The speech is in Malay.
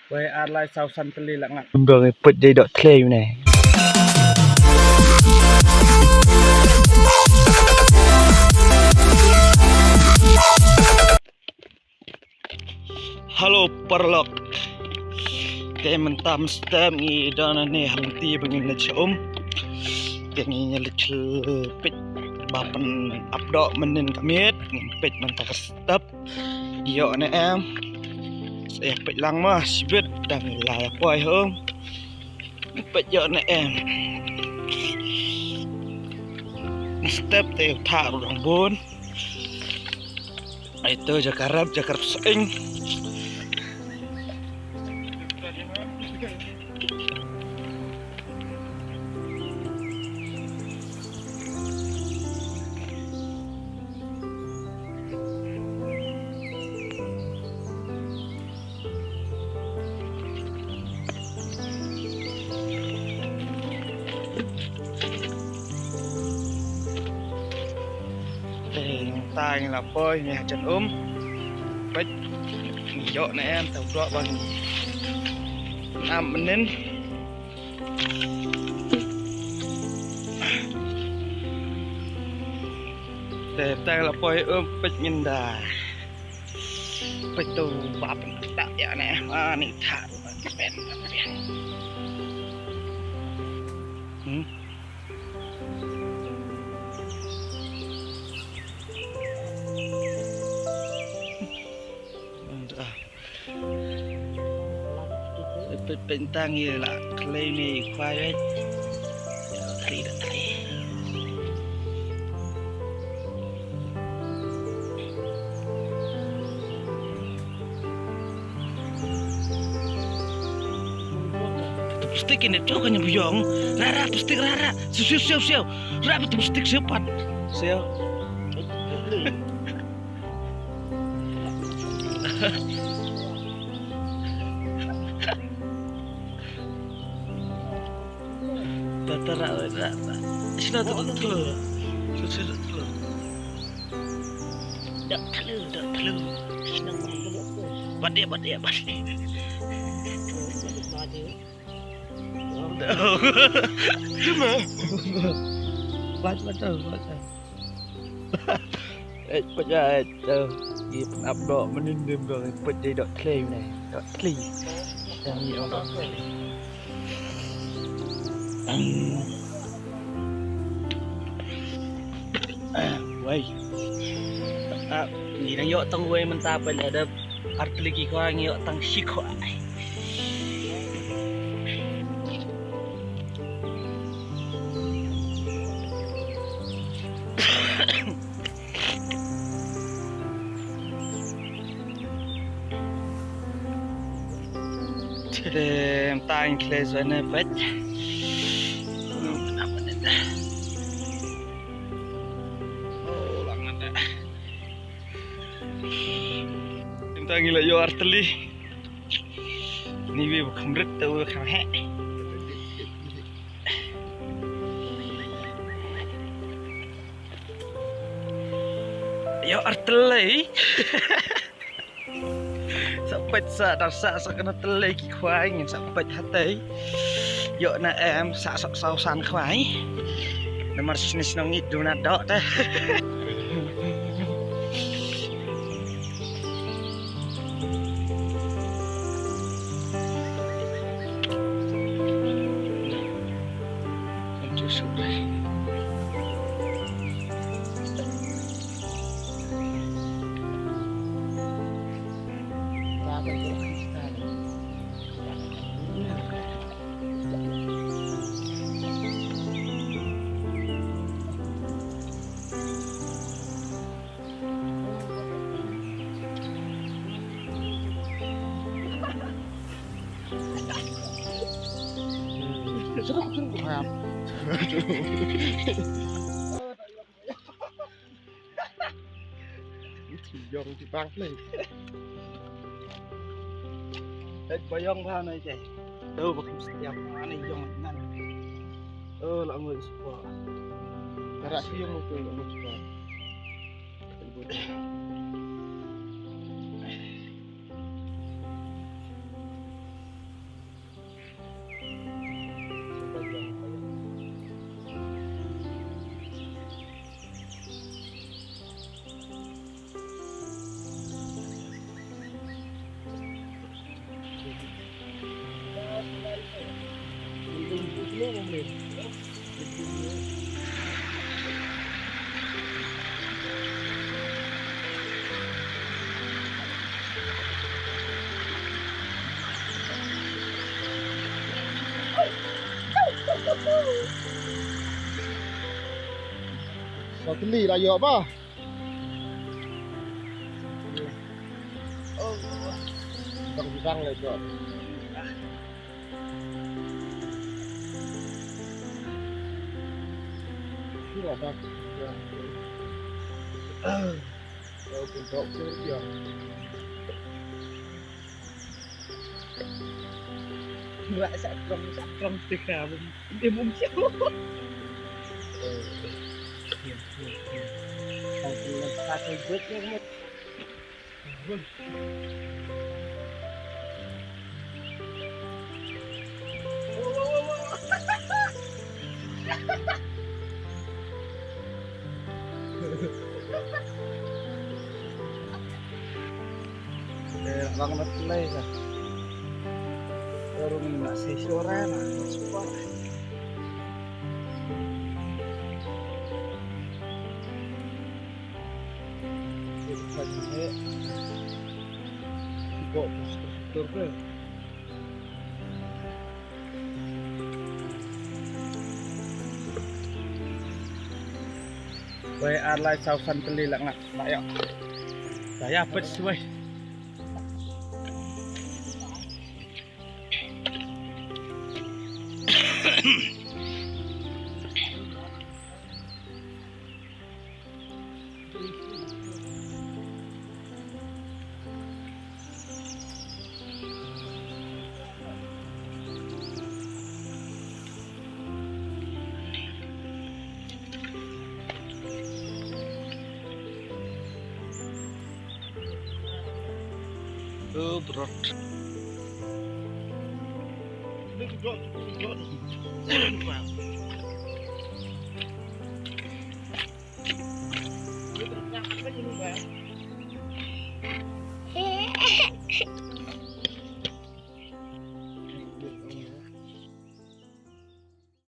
Quay alai sau sân tali lặng ngặt. Bường bật dây đọt thề này. Halo parlok. Kayak mentam stem ni dan ni halti bengin lecom. Kayak ni lecel pit bapan abdok menen kamit pit mentak step. Yo ne em. Saya pit lang mah sibet dan lai poi hom. Pit yo ne em. Step teh thả rong bon. Itu jakarap seing. Tai là phơi nhà chân bách dọ này em tàu trọ bằng làm nên để tay là phơi bách nhìn đà bách tàu bạp tạo dạo này này thả bènเป็นตั้งยี่ละทะเลนี่ควายได้ทะเลplastik ini tuh kan nyebuyong rara plastik rara siu rara betul plastik siupan siu Tara, sila tu telur. Dak telur. Senang badia. Cuma. Baca. Baca itu. Dia penabdok menindam orang peti dok claim ni. Dok claim. Yang ni orang. Wei, ni đang dọn tăng wei mình ta bên ở đây artillery khoa nghe dọn tăng xí khoa này. Thì em ta anh kêu rồi nè bách. Kita gila yo arteli. Ni we bukan berat tahu kan he. Yo arteli. Sampai sa kena telai ki khoai ngin sampai hati. Yo na em sa sausan khoai. Nomor sini nongit duna dok teh. Sering ham. Dùng thì băng lên. Đấy bayong vào này chị. Đâu mà không sạch nó này dùng năn. Là người support. Cái ra khi dùng người support. Kau keli lah ayok apa? Oh, Pisang lah ayok. Sudah dah. Kau bentuk dia. buat sakrom teka dia mungkin. Kalau pakai buatnya lang na tulay ka. Pero nga sa isura na supa. Iko struktur ko. Way alay sausan keli lang nga. Tayo. Saya pet suway. Berat.